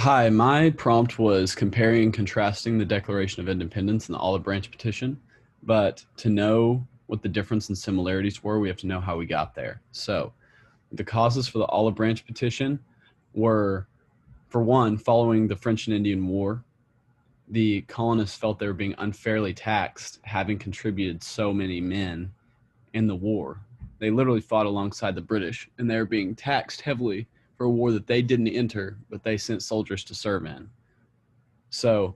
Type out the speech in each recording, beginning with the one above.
Hi, my prompt was comparing and contrasting the Declaration of Independence and the Olive Branch Petition. But to know what the difference and similarities were, we have to know how we got there. So, the causes for the Olive Branch Petition were, for one, following the French and Indian War, the colonists felt they were being unfairly taxed, having contributed so many men in the war. They literally fought alongside the British, and they were being taxed heavily for a war that they didn't enter, but they sent soldiers to serve in. So,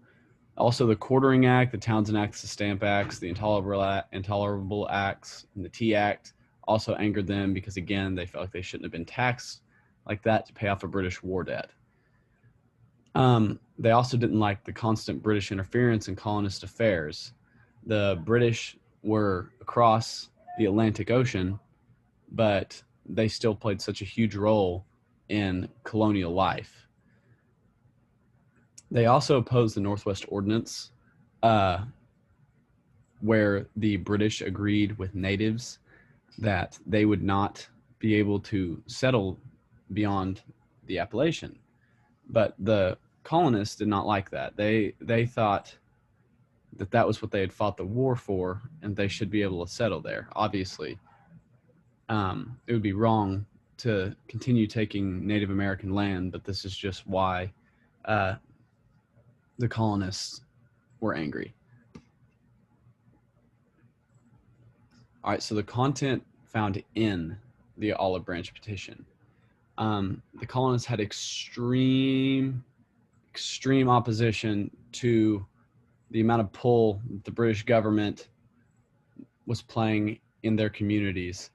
also the Quartering Act, the Townsend Acts, the Stamp Acts, the Intolerable Acts, and the Tea Act also angered them because, again, they felt like they shouldn't have been taxed like that to pay off a British war debt. They also didn't like the constant British interference in colonist affairs. The British were across the Atlantic Ocean, but they still played such a huge role in colonial life. They also opposed the Northwest Ordinance, where the British agreed with natives that they would not be able to settle beyond the Appalachian. But the colonists did not like that. They thought that that was what they had fought the war for, and they should be able to settle there. Obviously, it would be wrong to continue taking Native American land, but this is just why the colonists were angry. All right, so the content found in the Olive Branch Petition. The colonists had extreme opposition to the amount of pull the British government was playing in their communities.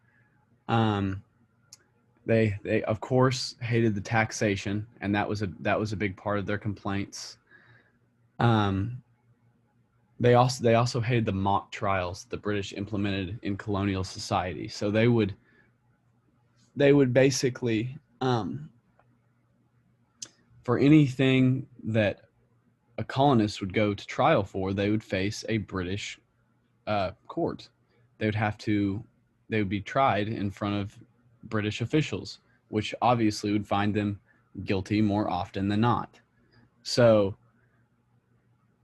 They of course hated the taxation, and that was a big part of their complaints. They also hated the mock trials the British implemented in colonial society. So they would basically, for anything that a colonist would go to trial for, they would face a British court. They would be tried in front of British officials, which obviously would find them guilty more often than not. So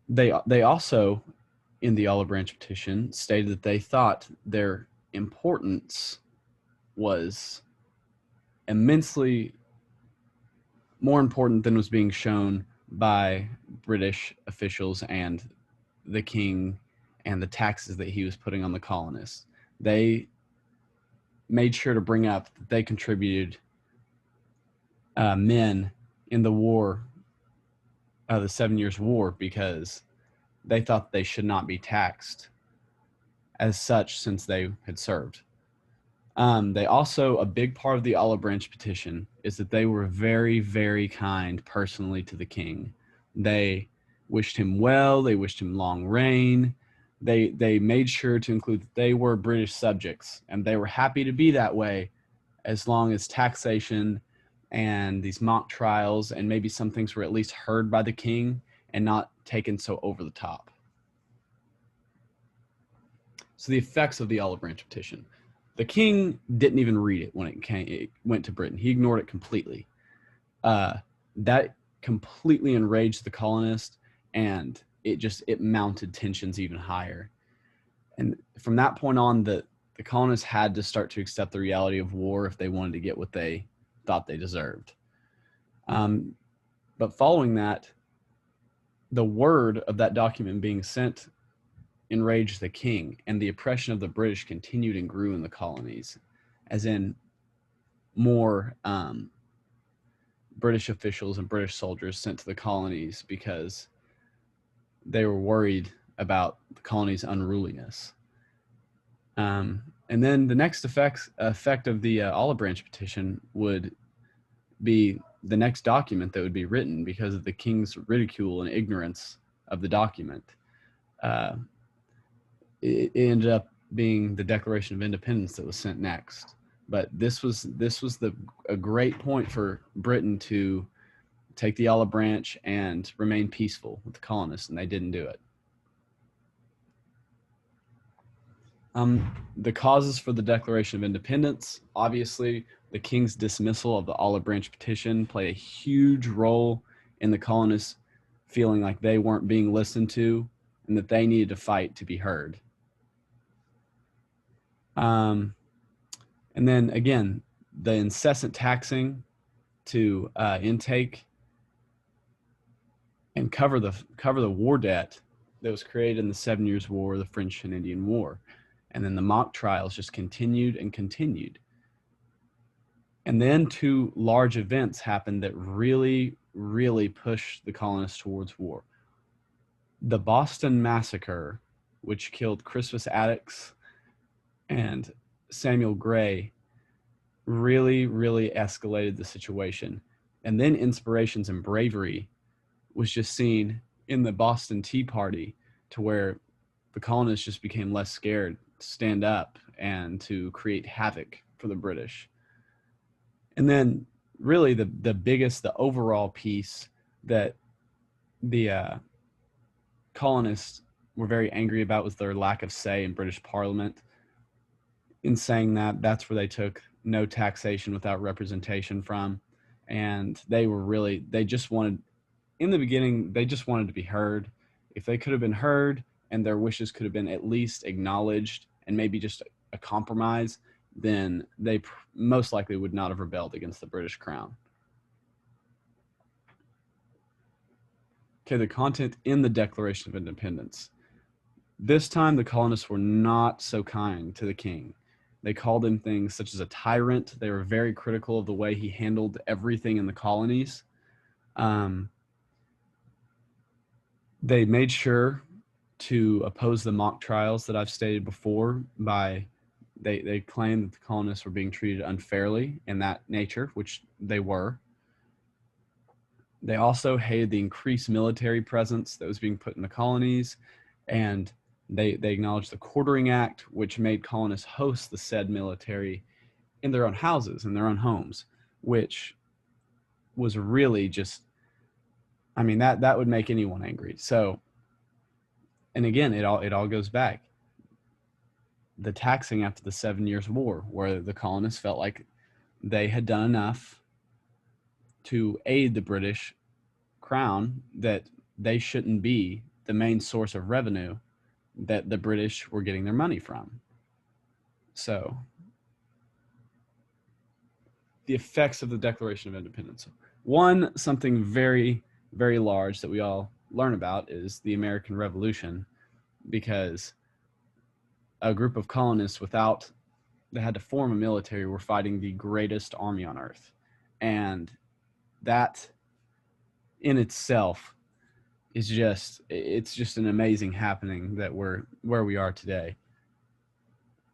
they also, in the Olive Branch Petition, stated that they thought their importance was immensely more important than was being shown by British officials and the king and the taxes that he was putting on the colonists. They made sure to bring up that they contributed men in the war, the 7 Years' War, because they thought they should not be taxed as such since they had served. They also, a big part of the Olive Branch Petition is that they were very, very kind personally to the king. They wished him well. They wished him long reign. They made sure to include that they were British subjects, and they were happy to be that way as long as taxation and these mock trials and maybe some things were at least heard by the king and not taken so over the top. So the effects of the Olive Branch Petition. The king didn't even read it when it went to Britain. He ignored it completely. That completely enraged the colonists, and it mounted tensions even higher. And from that point on, the colonists had to start to accept the reality of war if they wanted to get what they thought they deserved. But following that, the word of that document being sent enraged the king, and the oppression of the British continued and grew in the colonies, as in more British officials and British soldiers sent to the colonies because they were worried about the colonies' unruliness. And then the next effect of the Olive Branch Petition would be the next document that would be written because of the king's ridicule and ignorance of the document. It ended up being the Declaration of Independence that was sent next. But this was a great point for Britain to take the olive branch and remain peaceful with the colonists, and they didn't do it. The causes for the Declaration of Independence, obviously, the king's dismissal of the Olive Branch Petition play a huge role and the colonists feeling like they weren't being listened to and that they needed to fight to be heard. And then again, the incessant taxing to intake and cover the war debt that was created in the 7 Years' War, the French and Indian War. And then the mock trials just continued and continued. And then two large events happened that really, really pushed the colonists towards war. The Boston Massacre, which killed Crispus Attucks and Samuel Gray, really, really escalated the situation. And then Inspirations and Bravery was just seen in the Boston Tea Party, to where the colonists just became less scared to stand up and to create havoc for the British. And then really the biggest, the overall piece that the colonists were very angry about was their lack of say in British Parliament. In saying that, that's where they took no taxation without representation from. And they just wanted, in the beginning, they just wanted to be heard. If they could have been heard and their wishes could have been at least acknowledged and maybe just a compromise, then they most likely would not have rebelled against the British Crown. Okay, the content in the Declaration of Independence. This time, the colonists were not so kind to the king. They called him things such as a tyrant. They were very critical of the way he handled everything in the colonies. They made sure to oppose the mock trials that I've stated before. They claimed that the colonists were being treated unfairly in that nature, which they were. They also hated the increased military presence that was being put in the colonies, and they acknowledged the Quartering Act, which made colonists host the said military in their own houses, in their own homes, which was really just, I mean, that would make anyone angry. So, and again, it all goes back. The taxing after the 7 Years' War, where the colonists felt like they had done enough to aid the British Crown, that they shouldn't be the main source of revenue that the British were getting their money from. So, the effects of the Declaration of Independence. One, something very, very large that we all learn about is the American Revolution, because a group of colonists they had to form a military, were fighting the greatest army on earth. And that in itself is it's just an amazing happening that we're where we are today.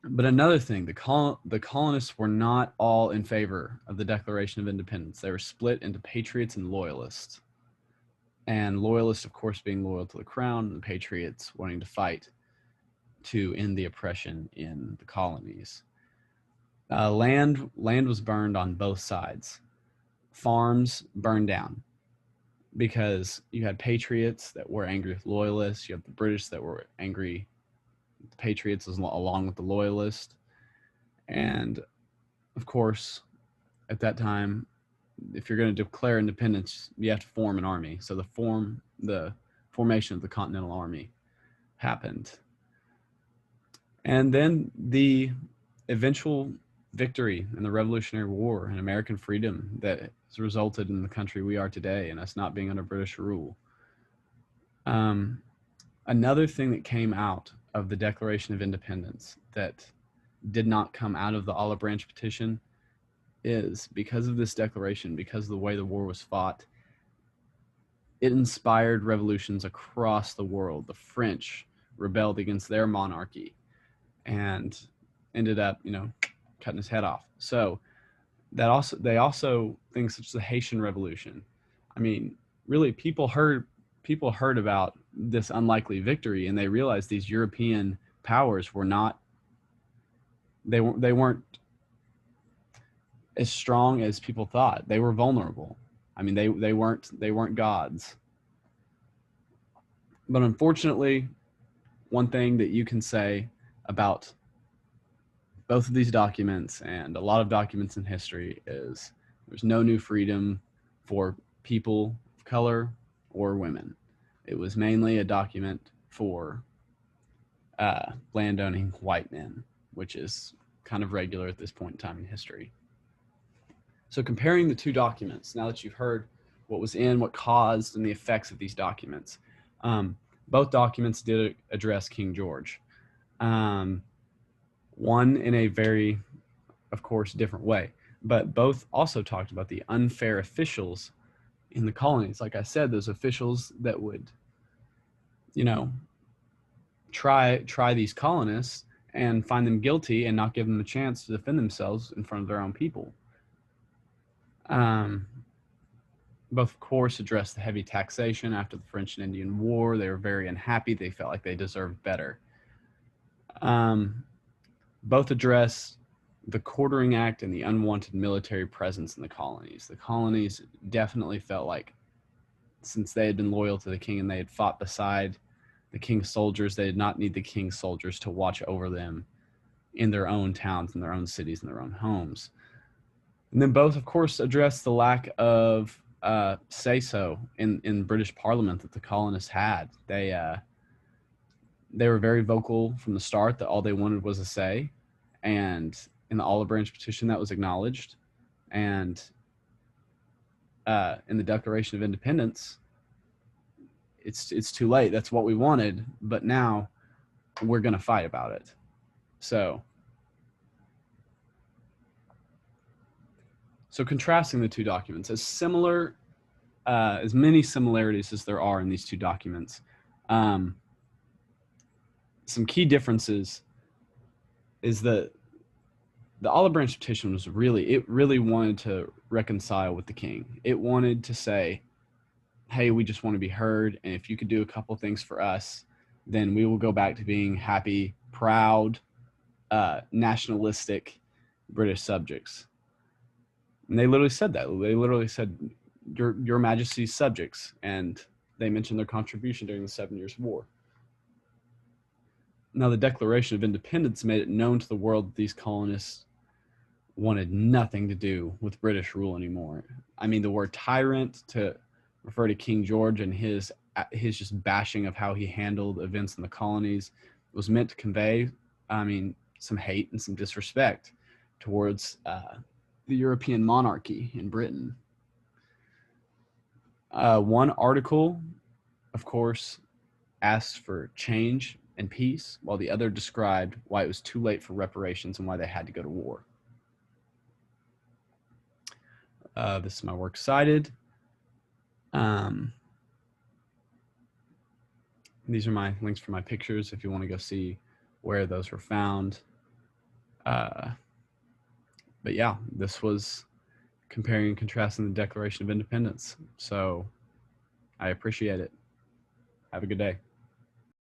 But another thing, the colonists were not all in favor of the Declaration of Independence. They were split into patriots and loyalists. And loyalists, of course, being loyal to the crown, and the patriots wanting to fight to end the oppression in the colonies. Land was burned on both sides. Farms burned down because you had patriots that were angry with loyalists. You have the British that were angry with the patriots along with the loyalists. And of course, at that time, if you're going to declare independence, you have to form an army. So the formation of the Continental Army happened. And then the eventual victory in the Revolutionary War and American freedom that has resulted in the country we are today and us not being under British rule. Another thing that came out of the Declaration of Independence that did not come out of the Olive Branch Petition is, because of this declaration, because of the way the war was fought, it inspired revolutions across the world. The French rebelled against their monarchy and ended up, cutting his head off. So they also things such as the Haitian Revolution. I mean, really, people heard about this unlikely victory, and they realized these European powers were not. They weren't as strong as people thought. They were vulnerable. I mean, they weren't gods. But unfortunately, one thing that you can say about both of these documents and a lot of documents in history is there's no new freedom for people of color or women. It was mainly a document for landowning white men, which is kind of regular at this point in time in history. So comparing the two documents, now that you've heard what was in, what caused, and the effects of these documents, both documents did address King George. One in a very, of course, different way, but both also talked about the unfair officials in the colonies. Like I said, those officials that would, try these colonists and find them guilty and not give them a chance to defend themselves in front of their own people. Both, of course, addressed the heavy taxation after the French and Indian War. They were very unhappy. They felt like they deserved better. Both address the Quartering Act and the unwanted military presence in the colonies. The colonies definitely felt like, since they had been loyal to the king and they had fought beside the king's soldiers, they did not need the king's soldiers to watch over them in their own towns, in their own cities, in their own homes. And then both, of course, address the lack of say-so in British Parliament that the colonists had. They were very vocal from the start that all they wanted was a say, and in the Olive Branch Petition that was acknowledged, and in the Declaration of Independence, it's too late. That's what we wanted, but now we're going to fight about it. So contrasting the two documents, as many similarities as there are in these two documents, some key differences is that the Olive Branch Petition really wanted to reconcile with the king. It wanted to say, hey, we just want to be heard, and if you could do a couple things for us, then we will go back to being happy, proud, nationalistic British subjects. And they literally said that. They literally said, Your Majesty's subjects, and they mentioned their contribution during the 7 Years' War. Now, the Declaration of Independence made it known to the world that these colonists wanted nothing to do with British rule anymore. I mean, the word tyrant, to refer to King George and his just bashing of how he handled events in the colonies, was meant to convey, some hate and some disrespect towards the European monarchy in Britain. One article, of course, asked for change and peace, while the other described why it was too late for reparations and why they had to go to war. This is my works cited. These are my links for my pictures if you want to go see where those were found. But yeah, this was comparing and contrasting the Declaration of Independence. So I appreciate it. Have a good day.